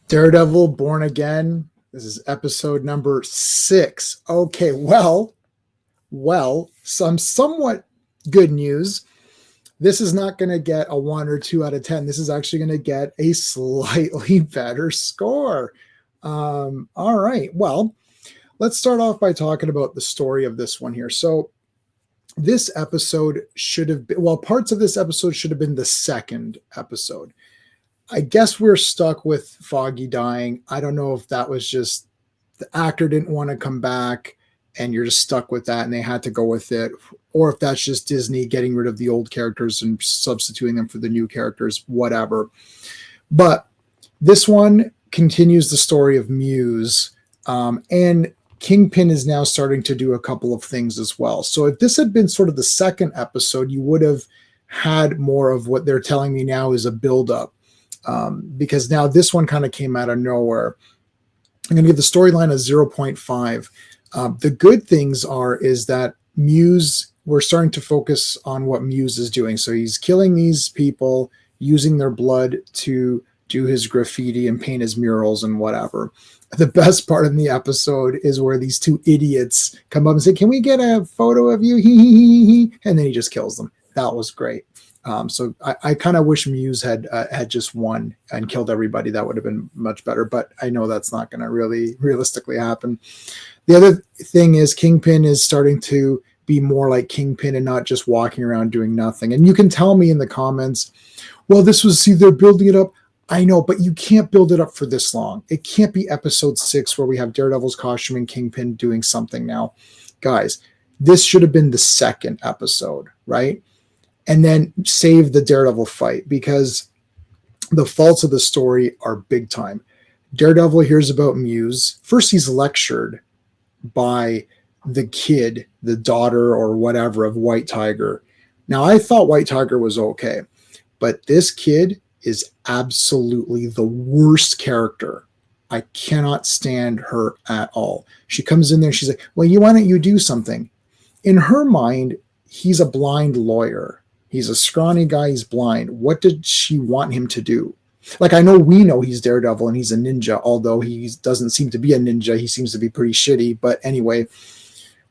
Daredevil Born Again. This is episode number 6. Okay, some somewhat good news. This is not going to get a 1 or 2 out of 10. This is actually going to get a slightly better score. All right. Well, let's start off by talking about the story of this one here. So this episode should have been, parts of this episode should have been the second episode. I guess we're stuck with Foggy dying. I don't know if that was just the actor didn't want to come back and you're just stuck with that and they had to go with it, or if that's just Disney getting rid of the old characters and substituting them for the new characters, whatever. But this one continues the story of Muse, and Kingpin is now starting to do a couple of things as well. So if this had been sort of the second episode, you would have had more of what they're telling me now is a buildup. Because now this one kind of came out of nowhere. I'm going to give the storyline a 0.5. The good things is that Muse, we're starting to focus on what Muse is doing. So he's killing these people, using their blood to do his graffiti and paint his murals and whatever. The best part in the episode is where these two idiots come up and say, "Can we get a photo of you?" And then he just kills them. That was great. So I kind of wish Muse had just won and killed everybody. That would have been much better, but I know that's not going to really realistically happen. The other thing is Kingpin is starting to be more like Kingpin and not just walking around doing nothing. And you can tell me in the comments, well, they're building it up. I know, but you can't build it up for this long. It can't be episode 6 where we have Daredevil's costume and Kingpin doing something now. Guys, this should have been the second episode, right? And then save the Daredevil fight, because the faults of the story are big time. Daredevil hears about Muse. First, he's lectured by the kid, the daughter or whatever of White Tiger. Now, I thought White Tiger was okay, but this kid is absolutely the worst character. I cannot stand her at all. She comes in there, she's like, well, why don't you do something? In her mind, he's a blind lawyer. He's a scrawny guy. He's blind. What did she want him to do? Like, we know he's Daredevil and he's a ninja, although he doesn't seem to be a ninja. He seems to be pretty shitty. But anyway,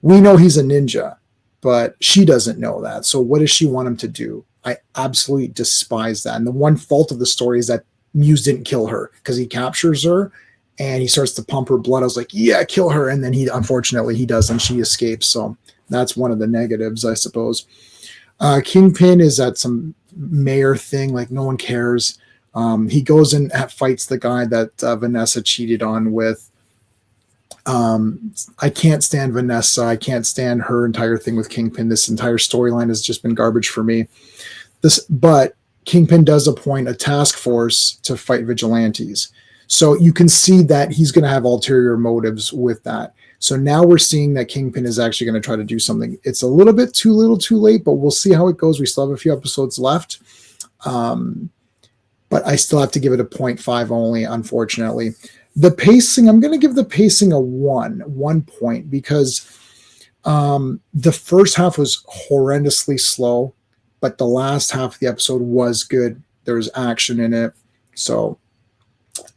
we know he's a ninja, but she doesn't know that. So what does she want him to do? I absolutely despise that. And the one fault of the story is that Muse didn't kill her, because he captures her and he starts to pump her blood. I was like, yeah, kill her. And then unfortunately he does, and she escapes. So that's one of the negatives, I suppose. Kingpin is at some mayor thing, like no one cares. He goes and fights the guy that Vanessa cheated on with. I can't stand Vanessa. I can't stand her entire thing with Kingpin. This entire storyline has just been garbage for me. But Kingpin does appoint a task force to fight vigilantes. So you can see that he's going to have ulterior motives with that. So now we're seeing that Kingpin is actually going to try to do something. It's a little bit too little too late, but we'll see how it goes. We still have a few episodes left. But I still have to give it a 0.5 only, unfortunately. The pacing, I'm going to give the pacing a 1 point, because the first half was horrendously slow, but the last half of the episode was good. There was action in it. So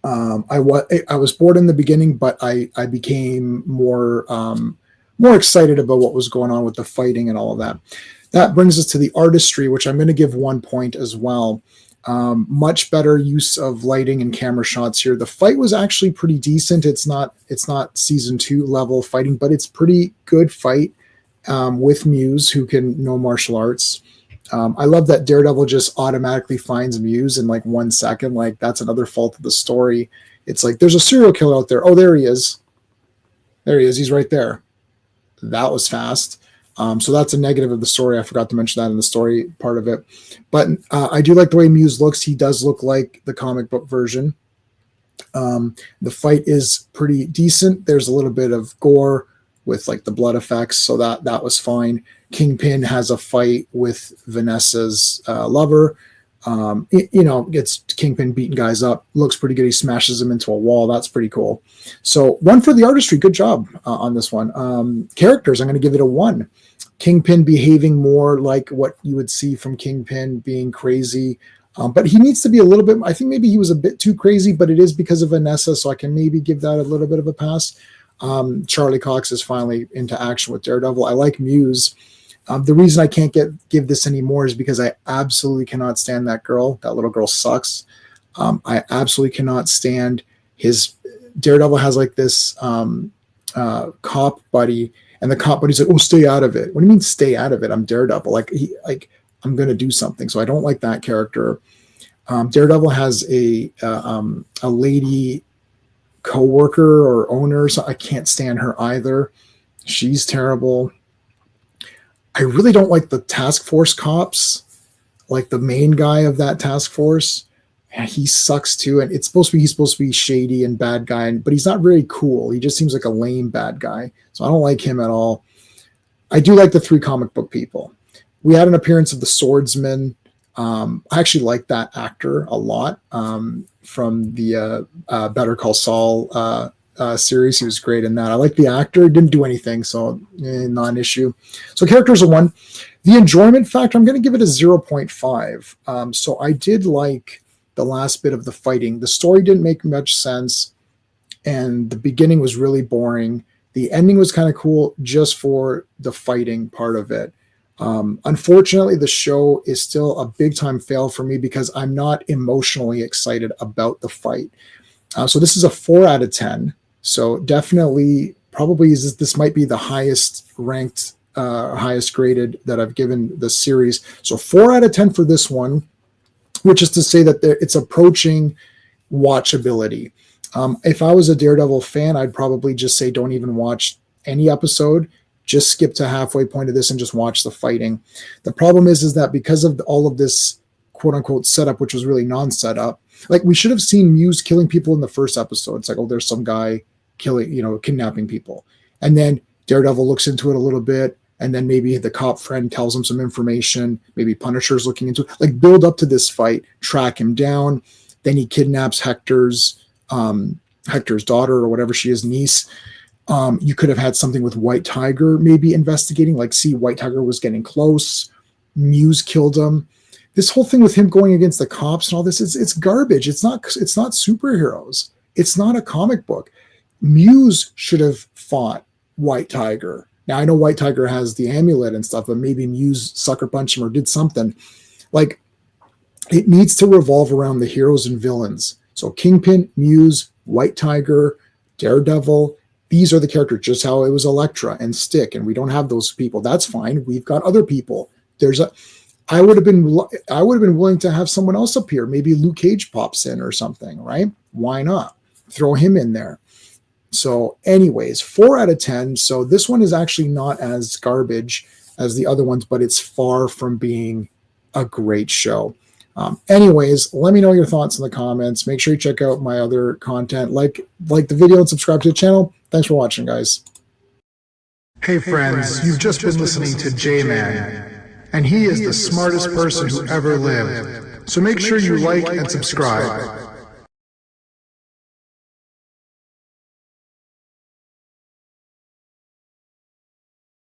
I was bored in the beginning, but I became more excited about what was going on with the fighting and all of that. That brings us to the artistry, which I'm going to give 1 point as well. Much better use of lighting and camera shots here. The fight was actually pretty decent. It's not season 2 level fighting, but it's pretty good fight with Muse, who can know martial arts. I love that Daredevil just automatically finds Muse in like 1 second. Like, that's another fault of the story. It's like, there's a serial killer out there. Oh, there he is. He's right there. That was fast. So that's a negative of the story. I forgot to mention that in the story part of it. But I do like the way Muse looks. He does look like the comic book version. The fight is pretty decent. There's a little bit of gore with like the blood effects, so that was fine. Kingpin has a fight with Vanessa's lover. Gets Kingpin beating guys up. Looks pretty good. He smashes him into a wall. That's pretty cool. So 1 for the artistry. Good job on this one. Characters, I'm going to give it a 1. Kingpin behaving more like what you would see from Kingpin, being crazy. But he needs to be a little bit, I think maybe he was a bit too crazy, but it is because of Vanessa, so I can maybe give that a little bit of a pass. Charlie Cox is finally into action with Daredevil. I like Muse. The reason I can't give this anymore is because I absolutely cannot stand that girl. That little girl sucks. I absolutely cannot stand his Daredevil has like this cop buddy, and the cop buddy's like, "Oh, stay out of it." What do you mean, stay out of it? I'm Daredevil. I'm gonna do something. So I don't like that character. Daredevil has a lady co-worker or owner, so I can't stand her either. She's terrible. I really don't like the task force cops, like the main guy of that task force. Yeah, he sucks too, and he's supposed to be shady and bad guy, but he's not very cool. He just seems like a lame bad guy, so I don't like him at all. I do like the 3 comic book people. We had an appearance of the Swordsman. I actually like that actor a lot from the Better Call Saul series. He was great in that. I like the actor. Didn't do anything, so not an issue. So characters are 1. The enjoyment factor, I'm going to give it a 0.5. So I did like the last bit of the fighting. The story didn't make much sense, and the beginning was really boring. The ending was kind of cool just for the fighting part of it. Unfortunately, the show is still a big time fail for me because I'm not emotionally excited about the fight. So this is a 4 out of 10. So definitely, probably this might be the highest ranked, highest graded that I've given the series. So 4 out of 10 for this one, which is to say that it's approaching watchability. If I was a Daredevil fan, I'd probably just say don't even watch any episode. Just skip to halfway point of this and just watch the fighting. The problem is that because of all of this quote unquote setup, which was really non-setup, like we should have seen Muse killing people in the first episode. It's like, oh, there's some guy kidnapping people. And then Daredevil looks into it a little bit. And then maybe the cop friend tells him some information. Maybe Punisher's looking into it. Like build up to this fight, track him down. Then he kidnaps Hector's daughter or whatever she is, niece. You could have had something with White Tiger maybe investigating, like see White Tiger was getting close. Muse killed him. This whole thing with him going against the cops and all this, it's garbage. It's not superheroes. It's not a comic book. Muse should have fought White Tiger. Now, I know White Tiger has the amulet and stuff, but maybe Muse sucker punched him or did something. Like, it needs to revolve around the heroes and villains. So Kingpin, Muse, White Tiger, Daredevil, these are the characters, just how it was Elektra and Stick, and we don't have those people. That's fine. We've got other people. I would have been willing to have someone else appear. Maybe Luke Cage pops in or something, right? Why not? Throw him in there. So anyways, 4 out of 10. So this one is actually not as garbage as the other ones, but it's far from being a great show. Anyways, let me know your thoughts in the comments. Make sure you check out my other content. Like the video and subscribe to the channel. Thanks for watching, guys. Hey friends, you've just been listening to J-Man, and he is the smartest person who ever lived. So make sure you like and subscribe.